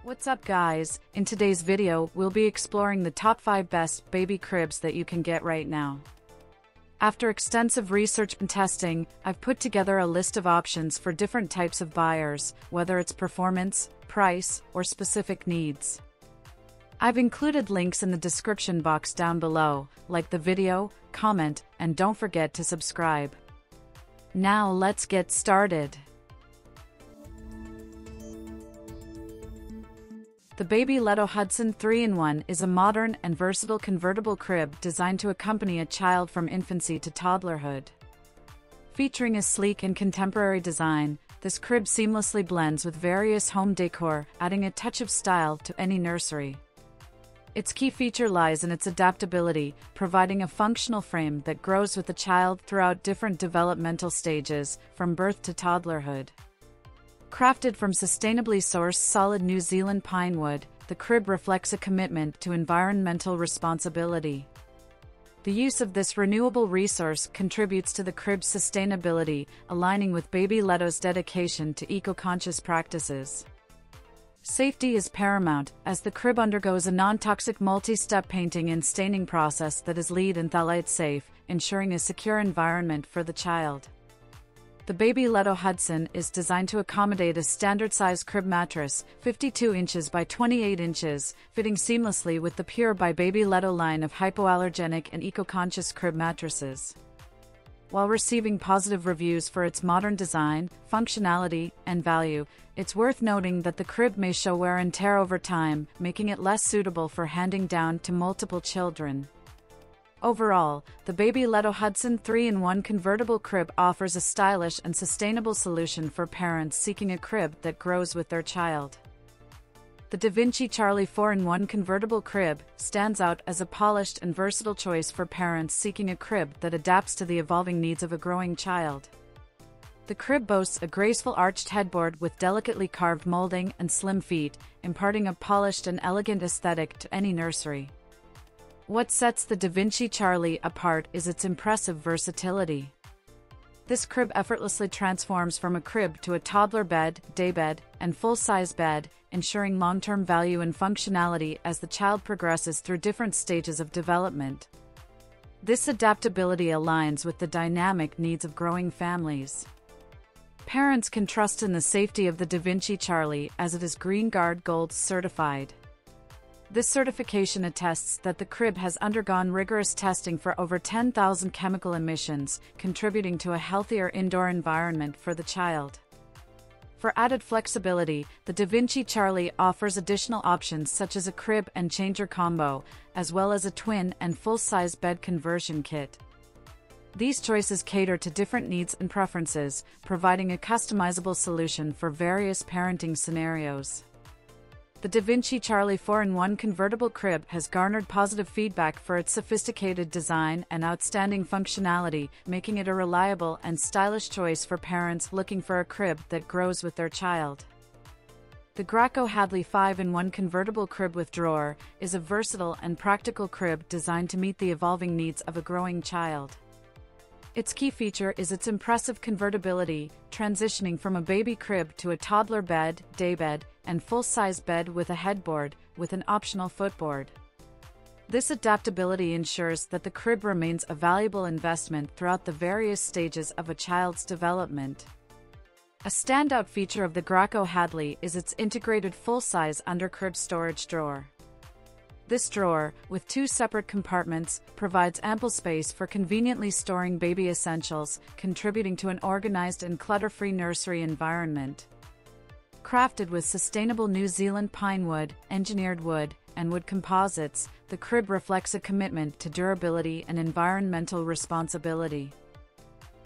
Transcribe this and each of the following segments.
What's up guys, in today's video we'll be exploring the top 5 best baby cribs that you can get right now. After extensive research and testing, I've put together a list of options for different types of buyers, whether it's performance, price, or specific needs. I've included links in the description box down below, like the video, comment, and don't forget to subscribe. Now let's get started. The Babyletto Hudson 3-in-1 is a modern and versatile convertible crib designed to accompany a child from infancy to toddlerhood. Featuring a sleek and contemporary design, this crib seamlessly blends with various home decor, adding a touch of style to any nursery. Its key feature lies in its adaptability, providing a functional frame that grows with the child throughout different developmental stages, from birth to toddlerhood. Crafted from sustainably sourced solid New Zealand pine wood, the crib reflects a commitment to environmental responsibility. The use of this renewable resource contributes to the crib's sustainability, aligning with Babyletto's dedication to eco-conscious practices. Safety is paramount, as the crib undergoes a non-toxic multi-step painting and staining process that is lead and phthalate safe, ensuring a secure environment for the child. The Babyletto Hudson is designed to accommodate a standard-size crib mattress, 52 inches by 28 inches, fitting seamlessly with the Pure by Babyletto line of hypoallergenic and eco-conscious crib mattresses. While receiving positive reviews for its modern design, functionality, and value, it's worth noting that the crib may show wear and tear over time, making it less suitable for handing down to multiple children. Overall, the Babyletto Hudson 3-in-1 convertible crib offers a stylish and sustainable solution for parents seeking a crib that grows with their child. The DaVinci Charlie 4-in-1 convertible crib stands out as a polished and versatile choice for parents seeking a crib that adapts to the evolving needs of a growing child. The crib boasts a graceful arched headboard with delicately carved molding and slim feet, imparting a polished and elegant aesthetic to any nursery. What sets the DaVinci Charlie apart is its impressive versatility. This crib effortlessly transforms from a crib to a toddler bed, daybed, and full-size bed, ensuring long-term value and functionality as the child progresses through different stages of development. This adaptability aligns with the dynamic needs of growing families. Parents can trust in the safety of the DaVinci Charlie as it is Green Guard Gold certified. This certification attests that the crib has undergone rigorous testing for over 10,000 chemical emissions, contributing to a healthier indoor environment for the child. For added flexibility, the DaVinci Charlie offers additional options such as a crib and changer combo, as well as a twin and full-size bed conversion kit. These choices cater to different needs and preferences, providing a customizable solution for various parenting scenarios. The DaVinci Charlie 4-in-1 convertible crib has garnered positive feedback for its sophisticated design and outstanding functionality, making it a reliable and stylish choice for parents looking for a crib that grows with their child. The Graco Hadley 5-in-1 convertible crib with drawer is a versatile and practical crib designed to meet the evolving needs of a growing child. Its key feature is its impressive convertibility, transitioning from a baby crib to a toddler bed, daybed, and full-size bed with a headboard, with an optional footboard. This adaptability ensures that the crib remains a valuable investment throughout the various stages of a child's development. A standout feature of the Graco Hadley is its integrated full-size under-crib storage drawer. This drawer, with 2 separate compartments, provides ample space for conveniently storing baby essentials, contributing to an organized and clutter-free nursery environment. Crafted with sustainable New Zealand pine wood, engineered wood, and wood composites, the crib reflects a commitment to durability and environmental responsibility.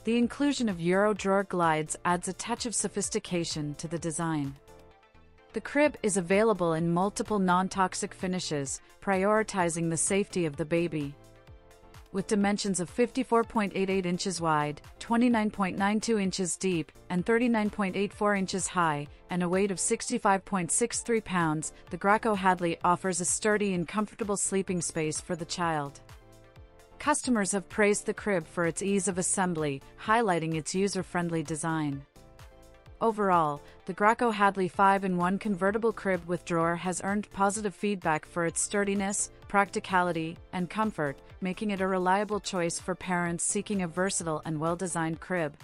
The inclusion of Euro drawer glides adds a touch of sophistication to the design. The crib is available in multiple non-toxic finishes, prioritizing the safety of the baby. With dimensions of 54.88 inches wide, 29.92 inches deep, and 39.84 inches high, and a weight of 65.63 pounds, the Graco Hadley offers a sturdy and comfortable sleeping space for the child. Customers have praised the crib for its ease of assembly, highlighting its user-friendly design. Overall, the Graco Hadley 5-in-1 convertible crib with drawer has earned positive feedback for its sturdiness, practicality, and comfort, making it a reliable choice for parents seeking a versatile and well-designed crib.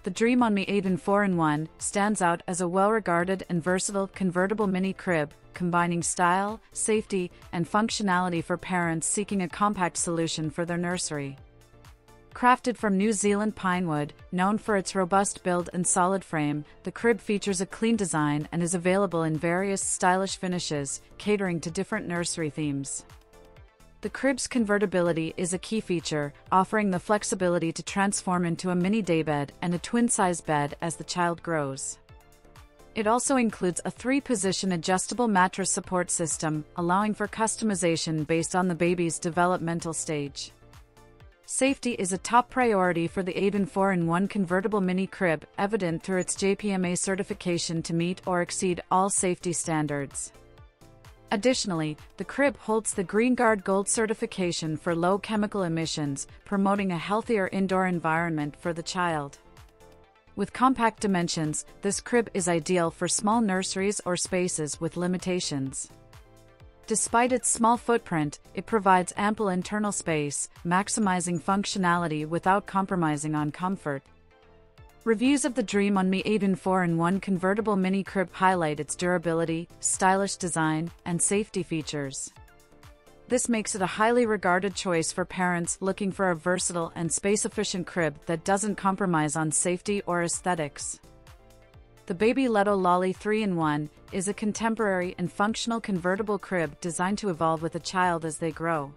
The Dream on Me Aden 4-in-1 stands out as a well-regarded and versatile convertible mini crib, combining style, safety, and functionality for parents seeking a compact solution for their nursery. Crafted from New Zealand pinewood, known for its robust build and solid frame, the crib features a clean design and is available in various stylish finishes, catering to different nursery themes. The crib's convertibility is a key feature, offering the flexibility to transform into a mini daybed and a twin-size bed as the child grows. It also includes a 3-position adjustable mattress support system, allowing for customization based on the baby's developmental stage. Safety is a top priority for the Aden 4-in-1 convertible mini crib, evident through its JPMA certification to meet or exceed all safety standards. Additionally, the crib holds the Green Guard Gold certification for low chemical emissions, promoting a healthier indoor environment for the child. With compact dimensions, this crib is ideal for small nurseries or spaces with limitations. Despite its small footprint, it provides ample internal space, maximizing functionality without compromising on comfort. Reviews of the Dream on Me Aden 4-in-1 convertible mini crib highlight its durability, stylish design, and safety features. This makes it a highly regarded choice for parents looking for a versatile and space-efficient crib that doesn't compromise on safety or aesthetics. The Babyletto Lolly 3-in-1 is a contemporary and functional convertible crib designed to evolve with a child as they grow.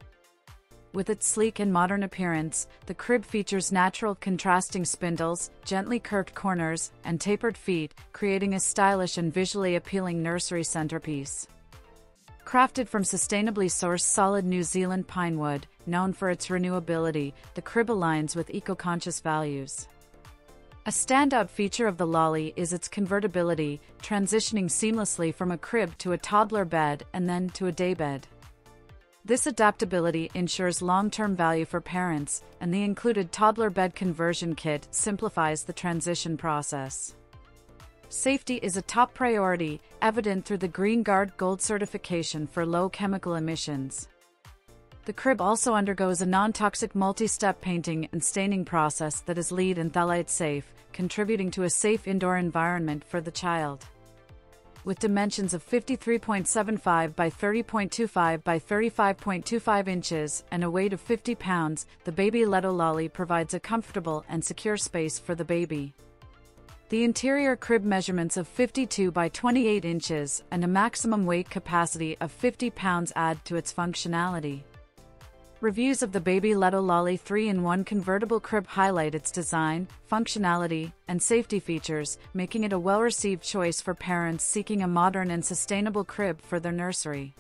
With its sleek and modern appearance, the crib features natural contrasting spindles, gently curved corners, and tapered feet, creating a stylish and visually appealing nursery centerpiece. Crafted from sustainably sourced solid New Zealand pinewood, known for its renewability, the crib aligns with eco-conscious values. A standout feature of the Lolly is its convertibility, transitioning seamlessly from a crib to a toddler bed and then to a daybed. This adaptability ensures long-term value for parents, and the included toddler bed conversion kit simplifies the transition process. Safety is a top priority, evident through the Green Guard Gold certification for low chemical emissions. The crib also undergoes a non-toxic multi-step painting and staining process that is LEED and phthalate safe, contributing to a safe indoor environment for the child. With dimensions of 53.75 by 30.25 by 35.25 inches and a weight of 50 pounds, the Babyletto Lolly provides a comfortable and secure space for the baby. The interior crib measurements of 52 by 28 inches and a maximum weight capacity of 50 pounds add to its functionality. Reviews of the Babyletto Lolly 3-in-1 convertible crib highlight its design, functionality, and safety features, making it a well-received choice for parents seeking a modern and sustainable crib for their nursery.